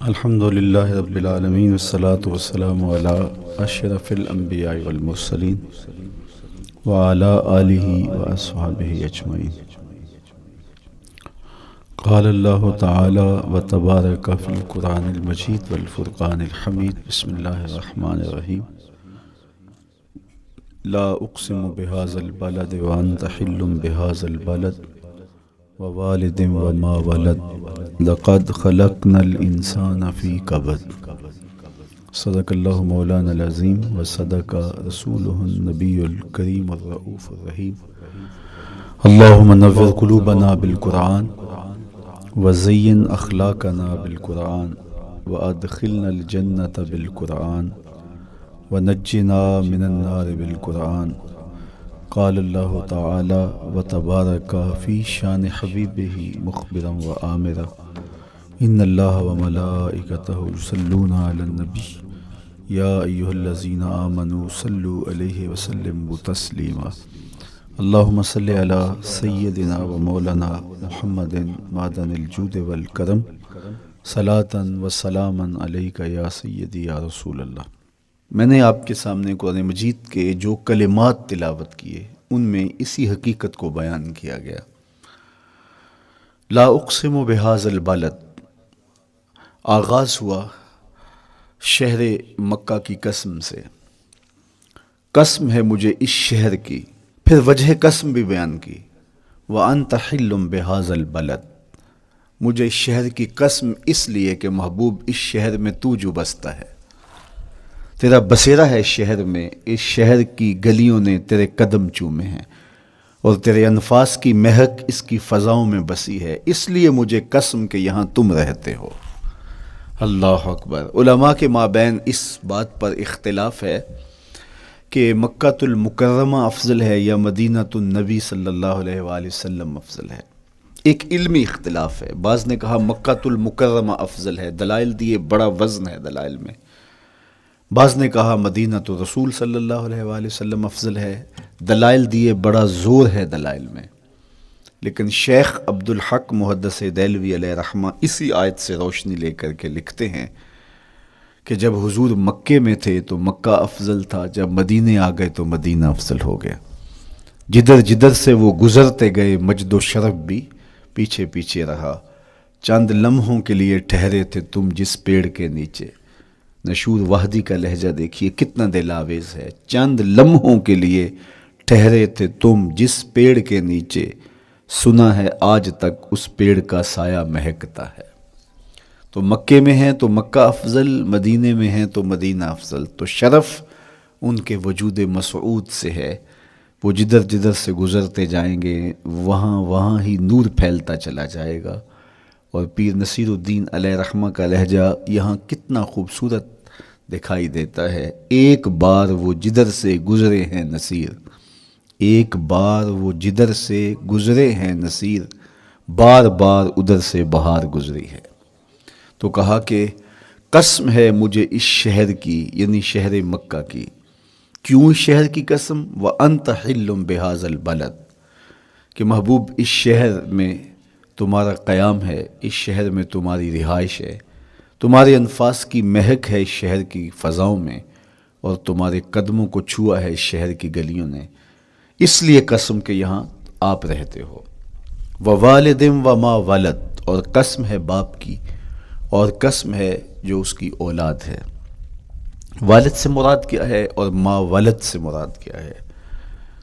الحمد للہ رب العالمین والصلاة والسلام علی اشرف الانبیاء والمرسلین وعلی آلہ واصحابہ اجمعین۔ قال اللہ تعالی وتبارک فی القرآن المجید والفرقان الحمید۔ بسم اللہ الرحمن الرحیم۔ لا اقسم بہذا البلد وانت حل بہذا البلد ووالد وما ولد لقد خلقنا الانسان فی کبد۔ صدق اللہ مولانا العظیم وصدق رسولہ النبی الکریم الرؤوف الرحیم۔ اللہم نور قلوبنا بالقرآن وزین اخلاقنا بالقرآن وادخلنا الجنۃ بالقرآن ونجنا من النار بالقرآن۔ قال اللہ تعالی وتبارک فی شان حبیبہ مخبرا وآمرا ان اللہ وملائکتہ یصلون علی النبی یا ایہا الذین آمنوا صلوا علیہ وسلموا تسلیما۔ اللہم صلی علی سیدنا و مولانا محمد معدن الجود والکرم صلاۃ و سلاما علیک یا سیدی یا رسول اللہ۔ میں نے آپ کے سامنے قرآن مجید کے جو کلمات تلاوت کیے ان میں اسی حقیقت کو بیان کیا گیا۔ لا اقسم بہذا البلد، آغاز ہوا شہر مکہ کی قسم سے، قسم ہے مجھے اس شہر کی، پھر وجہ قسم بھی بیان کی، وانت حل بہذا البلد، مجھے اس شہر کی قسم اس لیے کہ محبوب اس شہر میں تو جو بستا ہے، تیرا بسیرا ہے اس شہر میں، اس شہر کی گلیوں نے تیرے قدم چومے ہیں اور تیرے انفاس کی مہک اس کی فضاؤں میں بسی ہے، اس لیے مجھے قسم کہ یہاں تم رہتے ہو۔ اللہ اکبر۔ علماء کے مابین اس بات پر اختلاف ہے کہ مکۃ المکرمہ افضل ہے یا مدینہ النبی صلی اللہ علیہ وآلہ وسلم افضل ہے۔ ایک علمی اختلاف ہے، بعض نے کہا مکۃ المکرمہ افضل ہے، دلائل دیے، بڑا وزن ہے دلائل میں۔ بعض نے کہا مدینہ تو رسول صلی اللہ علیہ وآلہ وسلم افضل ہے، دلائل دیے، بڑا زور ہے دلائل میں۔ لیکن شیخ عبدالحق محدث دہلوی علیہ رحمہ اسی آیت سے روشنی لے کر کے لکھتے ہیں کہ جب حضور مکے میں تھے تو مکہ افضل تھا، جب مدینے آ گئے تو مدینہ افضل ہو گیا۔ جدھر جدھر سے وہ گزرتے گئے مجد و شرف بھی پیچھے پیچھے رہا، چند لمحوں کے لیے ٹھہرے تھے تم جس پیڑ کے نیچے۔ نشور وحدی کا لہجہ دیکھیے کتنا دل آویز ہے، چند لمحوں کے لیے ٹھہرے تھے تم جس پیڑ کے نیچے، سنا ہے آج تک اس پیڑ کا سایہ مہکتا ہے۔ تو مکے میں ہیں تو مکہ افضل، مدینے میں ہیں تو مدینہ افضل۔ تو شرف ان کے وجود مسعود سے ہے، وہ جدھر جدھر سے گزرتے جائیں گے وہاں وہاں ہی نور پھیلتا چلا جائے گا۔ اور پیر نصیر الدین علیہ رحمہ کا لہجہ یہاں کتنا خوبصورت دکھائی دیتا ہے۔ ایک بار وہ جدھر سے گزرے ہیں نصیر، ایک بار وہ جدھر سے گزرے ہیں نصیر، بار بار ادھر سے بہار گزری ہے۔ تو کہا کہ قسم ہے مجھے اس شہر کی، یعنی شہر مکہ کی۔ کیوں اس شہر کی قسم؟ وَأَنْتَ حِلٌّ بِهَذَا الْبَلَدِ، کہ محبوب اس شہر میں تمہارا قیام ہے، اس شہر میں تمہاری رہائش ہے، تمہارے انفاس کی مہک ہے اس شہر کی فضاؤں میں، اور تمہارے قدموں کو چھوا ہے اس شہر کی گلیوں نے، اس لیے قسم کہ یہاں آپ رہتے ہو۔ وَوَالِدٍ وَمَا وَلَدَ، اور قسم ہے باپ کی، اور قسم ہے جو اس کی اولاد ہے۔ والد سے مراد کیا ہے اور ما ولد سے مراد کیا ہے؟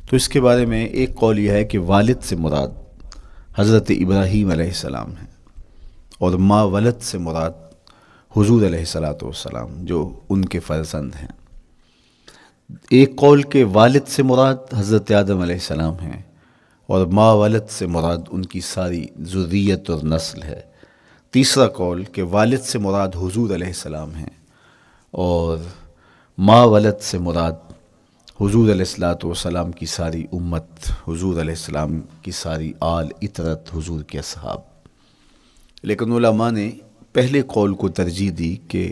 تو اس کے بارے میں ایک قول یہ ہے کہ والد سے مراد حضرت ابراہیم علیہ السلام ہے، اور ما ولد سے مراد حضور علیہ السلام جو ان کے فرزند ہیں۔ ایک قول کہ والد سے مراد حضرت آدم علیہ السلام ہیں، اور ما ولد سے مراد ان کی ساری ذریت اور نسل ہے۔ تیسرا قول کہ والد سے مراد حضور علیہ السلام ہیں، اور ما ولد سے مراد حضور علیہ السلام کی ساری امت، حضور علیہ السلام کی ساری آل اطرت، حضور کے اصحاب۔ لیکن علماء نے پہلے قول کو ترجیح دی کہ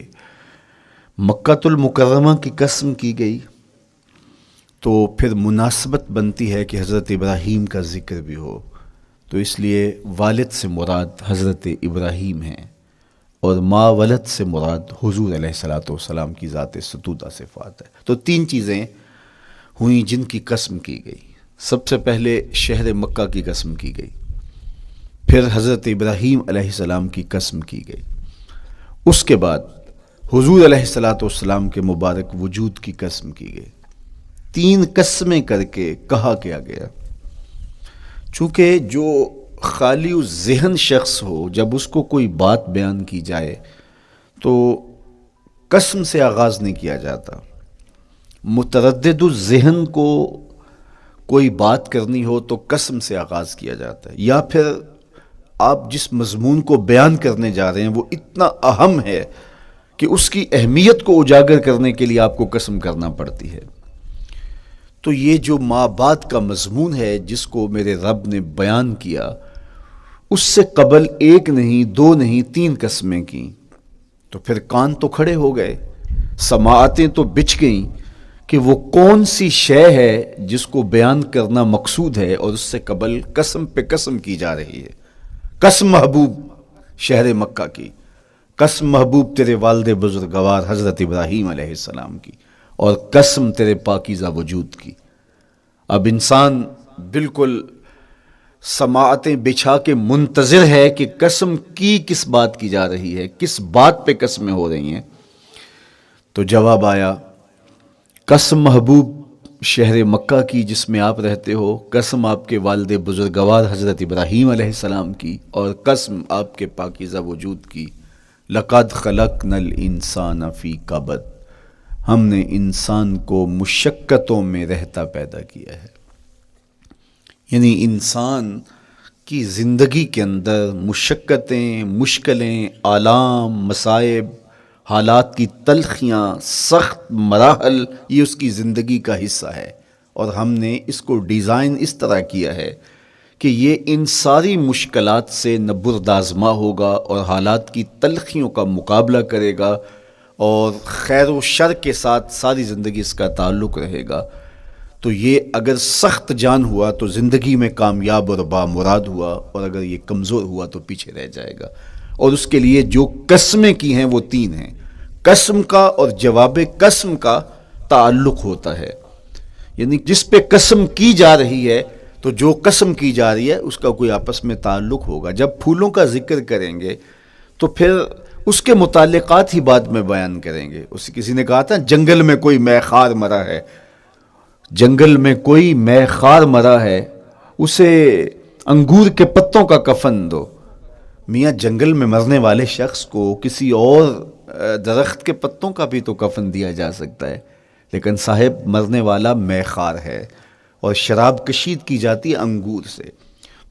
مکۃ المکرمہ کی قسم کی گئی تو پھر مناسبت بنتی ہے کہ حضرت ابراہیم کا ذکر بھی ہو، تو اس لیے والد سے مراد حضرت ابراہیم ہیں، اور ما ولد سے مراد حضور علیہ الصلوۃ والسلام کی ذات ستودہ صفات ہے۔ تو تین چیزیں ہوئیں جن کی قسم کی گئی۔ سب سے پہلے شہر مکہ کی قسم کی گئی، پھر حضرت ابراہیم علیہ السلام کی قسم کی گئی، اس کے بعد حضور علیہ الصلوۃ والسلام کے مبارک وجود کی قسم کی گئی۔ تین قسمیں کر کے کہا کیا گیا، چونکہ جو خالی ذہن شخص ہو، جب اس کو کوئی بات بیان کی جائے تو قسم سے آغاز نہیں کیا جاتا۔ متردد الذہن کو کوئی بات کرنی ہو تو قسم سے آغاز کیا جاتا ہے، یا پھر آپ جس مضمون کو بیان کرنے جا رہے ہیں وہ اتنا اہم ہے کہ اس کی اہمیت کو اجاگر کرنے کے لیے آپ کو قسم کرنا پڑتی ہے۔ تو یہ جو ماں بعد کا مضمون ہے جس کو میرے رب نے بیان کیا، اس سے قبل ایک نہیں، دو نہیں، تین قسمیں کیں، تو پھر کان تو کھڑے ہو گئے، سماعتیں تو بچھ گئیں کہ وہ کون سی شے ہے جس کو بیان کرنا مقصود ہے، اور اس سے قبل قسم پہ قسم کی جا رہی ہے۔ قسم محبوب شہر مکہ کی، قسم محبوب تیرے والد بزرگوار حضرت ابراہیم علیہ السلام کی، اور قسم تیرے پاکیزہ وجود کی۔ اب انسان بالکل سماعتیں بچھا کے منتظر ہے کہ قسم کی کس بات کی جا رہی ہے، کس بات پہ قسمیں ہو رہی ہیں۔ تو جواب آیا، قسم محبوب شہر مکہ کی جس میں آپ رہتے ہو، قسم آپ کے والد بزرگوار حضرت ابراہیم علیہ السلام کی، اور قسم آپ کے پاکیزہ وجود کی۔ لقد خلقنا الانسان فی کبد، ہم نے انسان کو مشقتوں میں رہتا پیدا کیا ہے۔ یعنی انسان کی زندگی کے اندر مشقتیں، مشکلیں، آلام، مصائب، حالات کی تلخیاں، سخت مراحل، یہ اس کی زندگی کا حصہ ہے، اور ہم نے اس کو ڈیزائن اس طرح کیا ہے کہ یہ ان ساری مشکلات سے نہ بردآزما ہوگا اور حالات کی تلخیوں کا مقابلہ کرے گا، اور خیر و شر کے ساتھ ساری زندگی اس کا تعلق رہے گا۔ تو یہ اگر سخت جان ہوا تو زندگی میں کامیاب اور بامراد ہوا، اور اگر یہ کمزور ہوا تو پیچھے رہ جائے گا۔ اور اس کے لیے جو قسمیں کی ہیں وہ تین ہیں۔ قسم کا اور جواب قسم کا تعلق ہوتا ہے، یعنی جس پہ قسم کی جا رہی ہے تو جو قسم کی جا رہی ہے اس کا کوئی آپس میں تعلق ہوگا۔ جب پھولوں کا ذکر کریں گے تو پھر اس کے متعلقات ہی بعد میں بیان کریں گے۔ کسی نے کہا تھا جنگل میں کوئی مے خار مرا ہے، جنگل میں کوئی مے خار مرا ہے، اسے انگور کے پتوں کا کفن دو۔ میاں جنگل میں مرنے والے شخص کو کسی اور درخت کے پتوں کا بھی تو کفن دیا جا سکتا ہے، لیکن صاحب مرنے والا مے خار ہے، اور شراب کشید کی جاتی ہے انگور سے،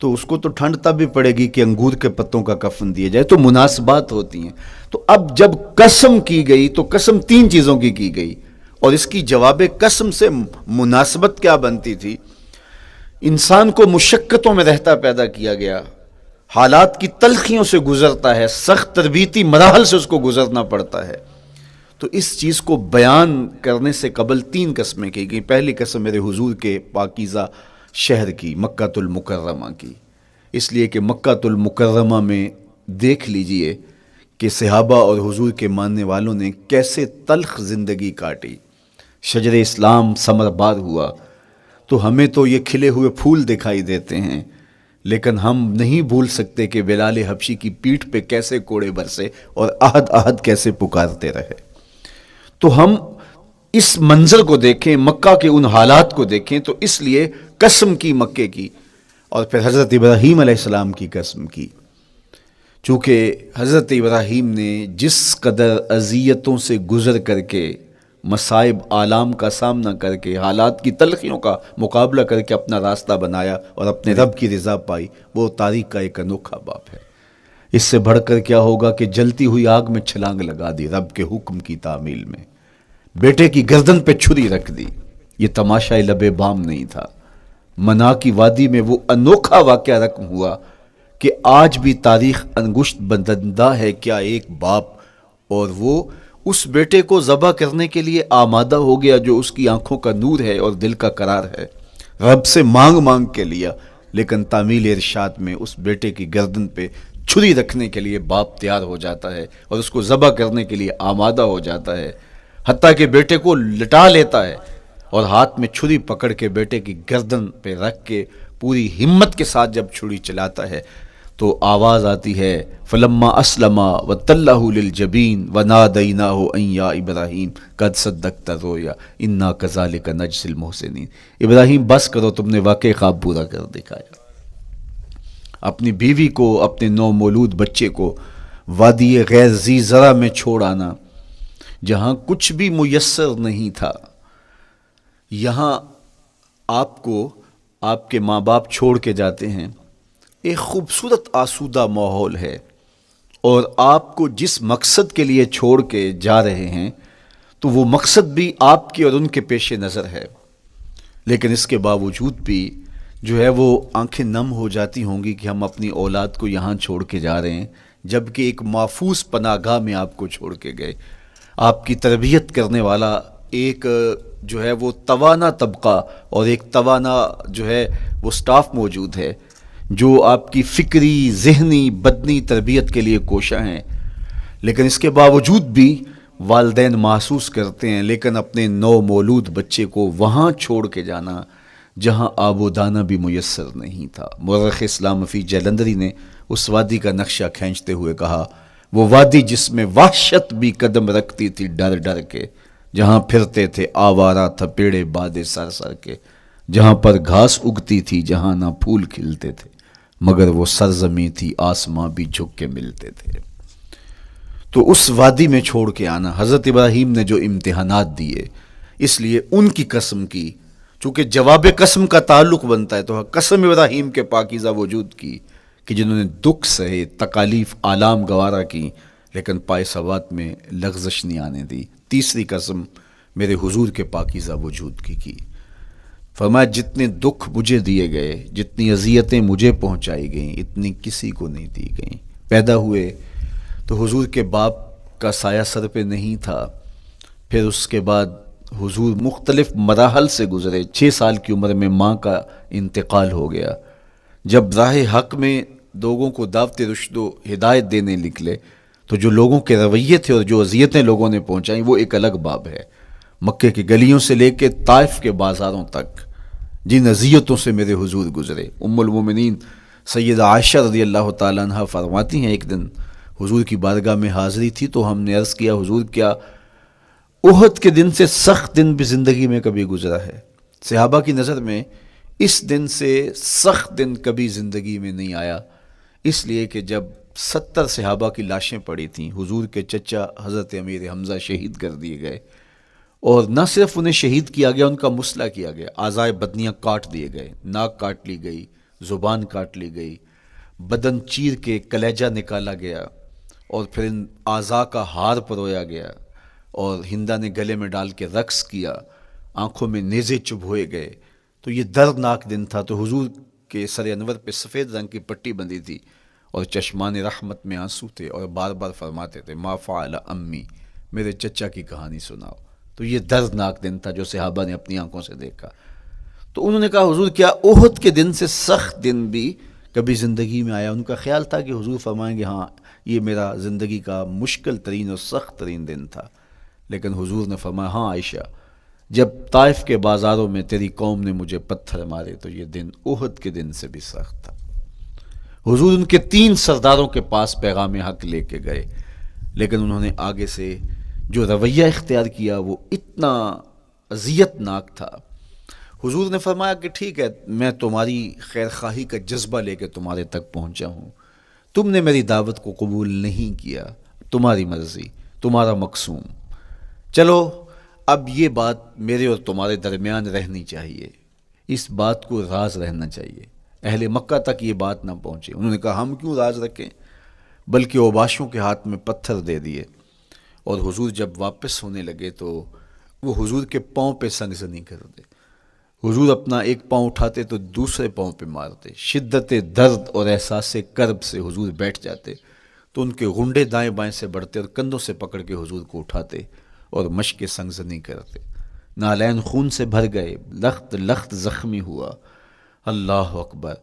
تو اس کو تو ٹھنڈ تب بھی پڑے گی کہ انگور کے پتوں کا کفن دیا جائے۔ تو مناسبات ہوتی ہیں۔ تو اب جب قسم کی گئی تو قسم تین چیزوں کی گئی، اور اس کی جواب قسم سے مناسبت کیا بنتی تھی؟ انسان کو مشقتوں میں رہتا پیدا کیا گیا، حالات کی تلخیوں سے گزرتا ہے، سخت تربیتی مراحل سے اس کو گزرنا پڑتا ہے۔ تو اس چیز کو بیان کرنے سے قبل تین قسمیں کی گئی۔ پہلی قسم میرے حضور کے پاکیزہ شہر کی، مکہ المکرمہ کی، اس لیے کہ مکہ المکرمہ میں دیکھ لیجئے کہ صحابہ اور حضور کے ماننے والوں نے کیسے تلخ زندگی کاٹی۔ شجر اسلام ثمر بار ہوا تو ہمیں تو یہ کھلے ہوئے پھول دکھائی دیتے ہیں، لیکن ہم نہیں بھول سکتے کہ بلال حبشی کی پیٹھ پہ کیسے کوڑے برسے اور احد احد کیسے پکارتے رہے۔ تو ہم اس منظر کو دیکھیں، مکہ کے ان حالات کو دیکھیں، تو اس لیے قسم کی مکے کی، اور پھر حضرت ابراہیم علیہ السلام کی قسم کی، چونکہ حضرت ابراہیم نے جس قدر اذیتوں سے گزر کر کے، مصائب آلام کا سامنا کر کے، حالات کی تلخیوں کا مقابلہ کر کے اپنا راستہ بنایا اور اپنے رب کی رضا پائی، وہ تاریخ کا ایک انوکھا باب ہے۔ اس سے بڑھ کر کیا ہوگا کہ جلتی ہوئی آگ میں چھلانگ لگا دی رب کے حکم کی تعمیل میں، بیٹے کی گردن پہ چھری رکھ دی۔ یہ تماشا لب بام نہیں تھا، منا کی وادی میں وہ انوکھا واقعہ رقم ہوا کہ آج بھی تاریخ انگشت بدندہ ہے کیا ایک باپ، اور وہ اس بیٹے کو ذبح کرنے کے لیے آمادہ ہو گیا جو اس کی آنکھوں کا نور ہے اور دل کا قرار ہے، رب سے مانگ مانگ کے لیا، لیکن تعمیل ارشاد میں اس بیٹے کی گردن پہ چھری رکھنے کے لیے باپ تیار ہو جاتا ہے اور اس کو ذبح کرنے کے لیے آمادہ ہو جاتا ہے، حتیٰ کہ بیٹے کو لٹا لیتا ہے اور ہاتھ میں چھری پکڑ کے بیٹے کی گردن پہ رکھ کے پوری ہمت کے ساتھ جب چھری چلاتا ہے تو آواز آتی ہے فلما اسلم وتلہ للجبین ونادیناہ ان یا ابراہیم قد صدقت الرؤیا انا کذالک نجزی المحسنین۔ ابراہیم بس کرو، تم نے واقعی خواب پورا کر دکھایا۔ اپنی بیوی کو، اپنے نو مولود بچے کو وادی غیر ذی زرع میں چھوڑ آنا، جہاں کچھ بھی میسر نہیں تھا، یہاں آپ کو آپ کے ماں باپ چھوڑ کے جاتے ہیں، ایک خوبصورت آسودہ ماحول ہے، اور آپ کو جس مقصد کے لیے چھوڑ کے جا رہے ہیں تو وہ مقصد بھی آپ کے اور ان کے پیش نظر ہے، لیکن اس کے باوجود بھی جو ہے وہ آنکھیں نم ہو جاتی ہوں گی کہ ہم اپنی اولاد کو یہاں چھوڑ کے جا رہے ہیں، جبکہ ایک محفوظ پناہ گاہ میں آپ کو چھوڑ کے گئے۔ آپ کی تربیت کرنے والا ایک جو ہے وہ توانا طبقہ اور ایک توانا جو ہے وہ سٹاف موجود ہے جو آپ کی فکری، ذہنی، بدنی تربیت کے لیے کوشاں ہیں، لیکن اس کے باوجود بھی والدین محسوس کرتے ہیں لیکن اپنے نو مولود بچے کو وہاں چھوڑ کے جانا جہاں آب و دانہ بھی میسر نہیں تھا۔ مورخ اسلام فی جلندری نے اس وادی کا نقشہ کھینچتے ہوئے کہا، وہ وادی جس میں وحشت بھی قدم رکھتی تھی ڈر ڈر کے، جہاں پھرتے تھے آوارہ تھپیڑے بادے سر سر کے، جہاں پر گھاس اگتی تھی، جہاں نہ پھول کھلتے تھے، مگر وہ سرزمین تھی آسماں بھی جھک کے ملتے تھے۔ تو اس وادی میں چھوڑ کے آنا، حضرت ابراہیم نے جو امتحانات دیے، اس لیے ان کی قسم کی، چونکہ جواب قسم کا تعلق بنتا ہے تو قسم ابراہیم کے پاکیزہ وجود کی کہ جنہوں نے دکھ سہے، تکالیف آلام گوارا کی، لیکن پائے ثبات میں لغزش نہیں آنے دی۔ تیسری قسم میرے حضور کے پاکیزہ وجود کی فرمایا جتنے دکھ مجھے دیے گئے، جتنی اذیتیں مجھے پہنچائی گئیں، اتنی کسی کو نہیں دی گئیں۔ پیدا ہوئے تو حضور کے باپ کا سایہ سر پہ نہیں تھا، پھر اس کے بعد حضور مختلف مراحل سے گزرے۔ 6 سال کی عمر میں ماں کا انتقال ہو گیا۔ جب راہ حق میں لوگوں کو دعوت رشد و ہدایت دینے نکلے تو جو لوگوں کے رویے تھے اور جو اذیتیں لوگوں نے پہنچائیں وہ ایک الگ باب ہے۔ مکے کی گلیوں سے لے کے طائف کے بازاروں تک جن اذیتوں سے میرے حضور گزرے، ام المومنین سیدہ عائشہ رضی اللہ تعالیٰ عنہ فرماتی ہیں ایک دن حضور کی بارگاہ میں حاضری تھی تو ہم نے عرض کیا حضور کیا احد کے دن سے سخت دن بھی زندگی میں کبھی گزرا ہے؟ صحابہ کی نظر میں اس دن سے سخت دن کبھی زندگی میں نہیں آیا، اس لیے کہ جب 70 صحابہ کی لاشیں پڑی تھیں، حضور کے چچا حضرت امیر حمزہ شہید کر دیے گئے، اور نہ صرف انہیں شہید کیا گیا، ان کا مسئلہ کیا گیا، اعضائے بدنیاں کاٹ دیے گئے، ناک کاٹ لی گئی، زبان کاٹ لی گئی، بدن چیر کے کلیجہ نکالا گیا، اور پھر ان اعضاء کا ہار پرویا گیا، اور ہندا نے گلے میں ڈال کے رقص کیا، آنکھوں میں نیزے چبھوئے گئے۔ تو یہ دردناک دن تھا۔ تو حضور کے سر انور پہ سفید رنگ کی پٹی بندھی تھی اور چشمان رحمت میں آنسو تھے، اور بار بار فرماتے تھے ما فعل امی، میرے چچا کی کہانی سناؤ۔ تو یہ دردناک دن تھا جو صحابہ نے اپنی آنکھوں سے دیکھا۔ تو انہوں نے کہا حضور کیا احد کے دن سے سخت دن بھی کبھی زندگی میں آیا؟ ان کا خیال تھا کہ حضور فرمائیں گے ہاں یہ میرا زندگی کا مشکل ترین اور سخت ترین دن تھا، لیکن حضور نے فرمایا ہاں عائشہ، جب طائف کے بازاروں میں تیری قوم نے مجھے پتھر مارے تو یہ دن احد کے دن سے بھی سخت تھا۔ حضور ان کے 3 سرداروں کے پاس پیغام حق لے کے گئے، لیکن انہوں نے آگے سے جو رویہ اختیار کیا وہ اتنا اذیت ناک تھا۔ حضور نے فرمایا کہ ٹھیک ہے، میں تمہاری خیر خواہی کا جذبہ لے کے تمہارے تک پہنچا ہوں، تم نے میری دعوت کو قبول نہیں کیا، تمہاری مرضی، تمہارا مقسوم، چلو اب یہ بات میرے اور تمہارے درمیان رہنی چاہیے، اس بات کو راز رہنا چاہیے، اہل مکہ تک یہ بات نہ پہنچے۔ انہوں نے کہا ہم کیوں راز رکھیں، بلکہ اوباشوں کے ہاتھ میں پتھر دے دیے، اور حضور جب واپس ہونے لگے تو وہ حضور کے پاؤں پہ سنگسنی کرتے، حضور اپنا ایک پاؤں اٹھاتے تو دوسرے پاؤں پہ مارتے، شدت درد اور احساس کرب سے حضور بیٹھ جاتے تو ان کے غنڈے دائیں بائیں سے بڑھتے اور کندھوں سے پکڑ کے حضور کو اٹھاتے اور مشق سنگزنی کرتے۔ نالین خون سے بھر گئے، لخت لخت زخمی ہوا۔ اللہ اکبر،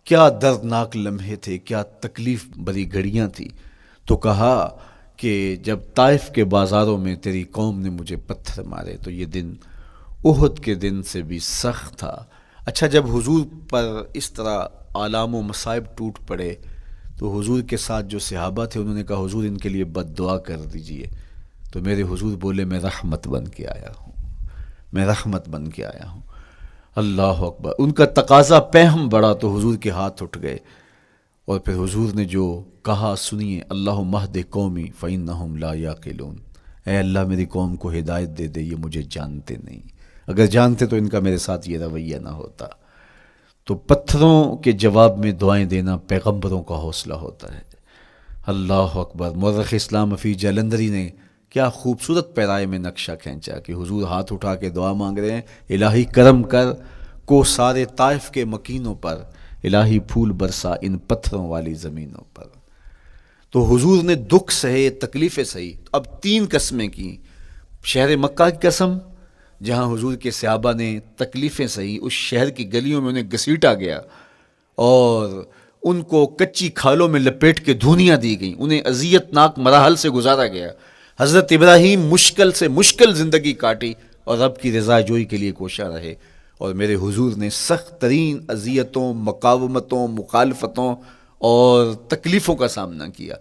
کیا دردناک لمحے تھے، کیا تکلیف بری گھڑیاں تھیں. تو کہا کہ جب طائف کے بازاروں میں تیری قوم نے مجھے پتھر مارے تو یہ دن احد کے دن سے بھی سخت تھا. اچھا، جب حضور پر اس طرح آلام و مصائب ٹوٹ پڑے تو حضور کے ساتھ جو صحابہ تھے انہوں نے کہا حضور ان کے لیے بد دعا کر دیجئے. تو میرے حضور بولے میں رحمت بن کے آیا ہوں، میں رحمت بن کے آیا ہوں. اللہ اکبر. ان کا تقاضا پہم بڑا تو حضور کے ہاتھ اٹھ گئے، اور پھر حضور نے جو کہا سنیے، اللہم اہد قومی فإنہم لا یعقلون. اے اللہ میری قوم کو ہدایت دے دے، یہ مجھے جانتے نہیں، اگر جانتے تو ان کا میرے ساتھ یہ رویہ نہ ہوتا. تو پتھروں کے جواب میں دعائیں دینا پیغمبروں کا حوصلہ ہوتا ہے. اللہ اکبر. مورخ اسلام حفیظ جلندری نے کیا خوبصورت پیرائے میں نقشہ کھینچا کہ حضور ہاتھ اٹھا کے دعا مانگ رہے ہیں، الہی کرم کر کو سارے طائف کے مکینوں پر، الہی پھول برسا ان پتھروں والی زمینوں پر. تو حضور نے دکھ سہے، تکلیفیں سہی. اب 3 قسمیں کی. شہر مکہ کی قسم جہاں حضور کے صحابہ نے تکلیفیں سہی، اس شہر کی گلیوں میں انہیں گھسیٹا گیا اور ان کو کچی کھالوں میں لپیٹ کے دھونیاں دی گئیں، انہیں اذیت ناک مراحل سے گزارا گیا. حضرت ابراہیم مشکل سے مشکل زندگی کاٹی اور رب کی رضا جوئی کے لیے کوشاں رہے، اور میرے حضور نے سخت ترین اذیتوں، مقاومتوں، مخالفتوں اور تکلیفوں کا سامنا کیا.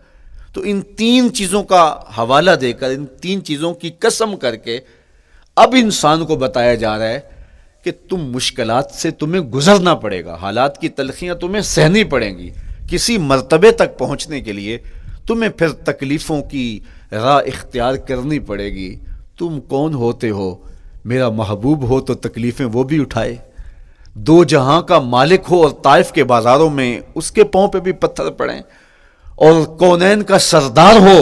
تو ان 3 چیزوں کا حوالہ دے کر، ان 3 چیزوں کی قسم کر کے اب انسان کو بتایا جا رہا ہے کہ تم مشکلات سے تمہیں گزرنا پڑے گا، حالات کی تلخیاں تمہیں سہنی پڑیں گی. کسی مرتبے تک پہنچنے کے لیے تمہیں پھر تکلیفوں کی راہ اختیار کرنی پڑے گی. تم کون ہوتے ہو؟ میرا محبوب ہو تو تکلیفیں وہ بھی اٹھائے، 2 جہاں کا مالک ہو اور طائف کے بازاروں میں اس کے پاؤں پہ بھی پتھر پڑیں، اور کونین کا سردار ہو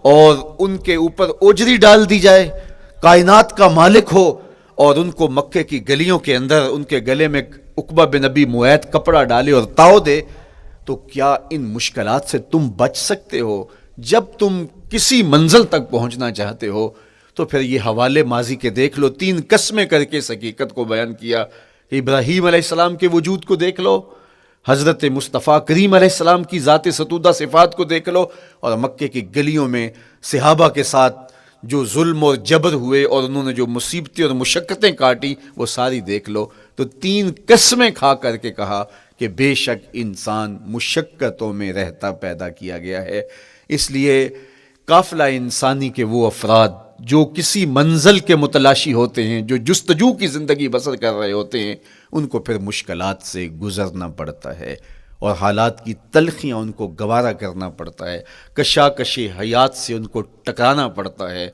اور ان کے اوپر اوجری ڈال دی جائے، کائنات کا مالک ہو اور ان کو مکے کی گلیوں کے اندر ان کے گلے میں عقبہ بن ابی معیط کپڑا ڈالے اور تاؤ دے. تو کیا ان مشکلات سے تم بچ سکتے ہو؟ جب تم کسی منزل تک پہنچنا چاہتے ہو تو پھر یہ حوالے ماضی کے دیکھ لو. 3 قسمیں کر کے اس حقیقت کو بیان کیا. ابراہیم علیہ السلام کے وجود کو دیکھ لو، حضرت مصطفیٰ کریم علیہ السلام کی ذات ستودہ صفات کو دیکھ لو، اور مکے کی گلیوں میں صحابہ کے ساتھ جو ظلم اور جبر ہوئے اور انہوں نے جو مصیبتیں اور مشقتیں کاٹی وہ ساری دیکھ لو. تو 3 قسمیں کھا کر کے کہا کہ بے شک انسان مشقتوں میں رہتا پیدا کیا گیا ہے. اس لیے قافلہ انسانی کے وہ افراد جو کسی منزل کے متلاشی ہوتے ہیں، جو جستجو کی زندگی بسر کر رہے ہوتے ہیں، ان کو پھر مشکلات سے گزرنا پڑتا ہے اور حالات کی تلخیاں ان کو گوارا کرنا پڑتا ہے، کشاکش حیات سے ان کو ٹکرانا پڑتا ہے،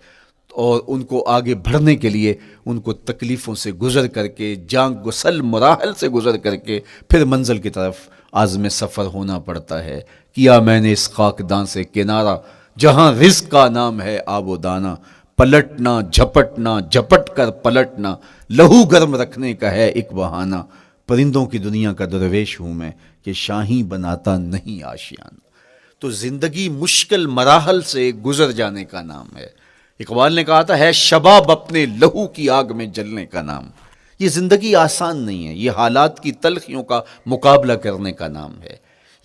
اور ان کو آگے بڑھنے کے لیے ان کو تکلیفوں سے گزر کر کے، جان گسل مراحل سے گزر کر کے پھر منزل کی طرف عازم سفر ہونا پڑتا ہے. کیا میں نے اس خاکدان سے کنارہ جہاں رزق کا نام ہے آب و دانہ، پلٹنا جھپٹنا جھپٹ کر پلٹنا لہو گرم رکھنے کا ہے ایک بہانہ. پرندوں کی دنیا کا درویش ہوں میں کہ شاہی بناتا نہیں آشیان. تو زندگی مشکل مراحل سے گزر جانے کا نام ہے. اقبال نے کہا تھا ہے شباب اپنے لہو کی آگ میں جلنے کا نام. یہ زندگی آسان نہیں ہے، یہ حالات کی تلخیوں کا مقابلہ کرنے کا نام ہے،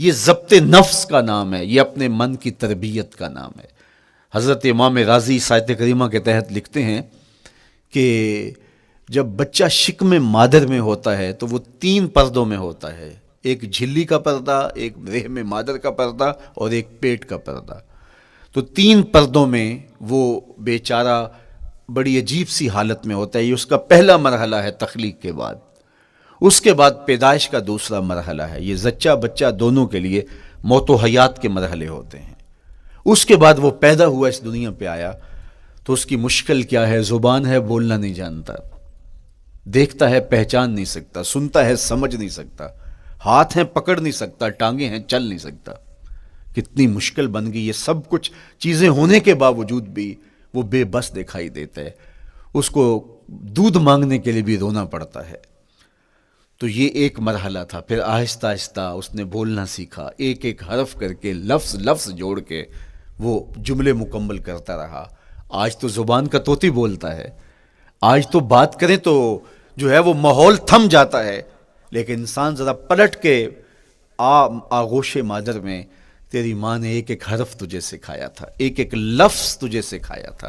یہ ضبط نفس کا نام ہے، یہ اپنے من کی تربیت کا نام ہے. حضرت امام راضی سایت کریمہ کے تحت لکھتے ہیں کہ جب بچہ شکم مادر میں ہوتا ہے تو وہ 3 پردوں میں ہوتا ہے، ایک جھلی کا پردہ، ایک رحم مادر کا پردہ اور ایک پیٹ کا پردہ. تو 3 پردوں میں وہ بیچارہ بڑی عجیب سی حالت میں ہوتا ہے. یہ اس کا پہلا مرحلہ ہے تخلیق کے بعد. اس کے بعد پیدائش کا دوسرا مرحلہ ہے. یہ زچہ بچہ دونوں کے لیے موت و حیات کے مرحلے ہوتے ہیں. اس کے بعد وہ پیدا ہوا، اس دنیا پہ آیا تو اس کی مشکل کیا ہے؟ زبان ہے، بولنا نہیں جانتا، دیکھتا ہے پہچان نہیں سکتا، سنتا ہے سمجھ نہیں سکتا، ہاتھ ہیں پکڑ نہیں سکتا، ٹانگیں ہیں چل نہیں سکتا. کتنی مشکل بن گئی. یہ سب کچھ چیزیں ہونے کے باوجود بھی وہ بے بس دکھائی دیتا ہے. اس کو دودھ مانگنے کے لیے بھی رونا پڑتا ہے. تو یہ ایک مرحلہ تھا. پھر آہستہ آہستہ اس نے بولنا سیکھا، ایک ایک حرف کر کے لفظ جوڑ کے وہ جملے مکمل کرتا رہا. آج تو زبان کا طوطی بولتا ہے، آج تو بات کریں تو جو ہے وہ ماحول تھم جاتا ہے. لیکن انسان ذرا پلٹ کے آغوش مادر میں تیری ماں نے ایک ایک حرف تجھے سکھایا تھا، ایک ایک لفظ تجھے سکھایا تھا۔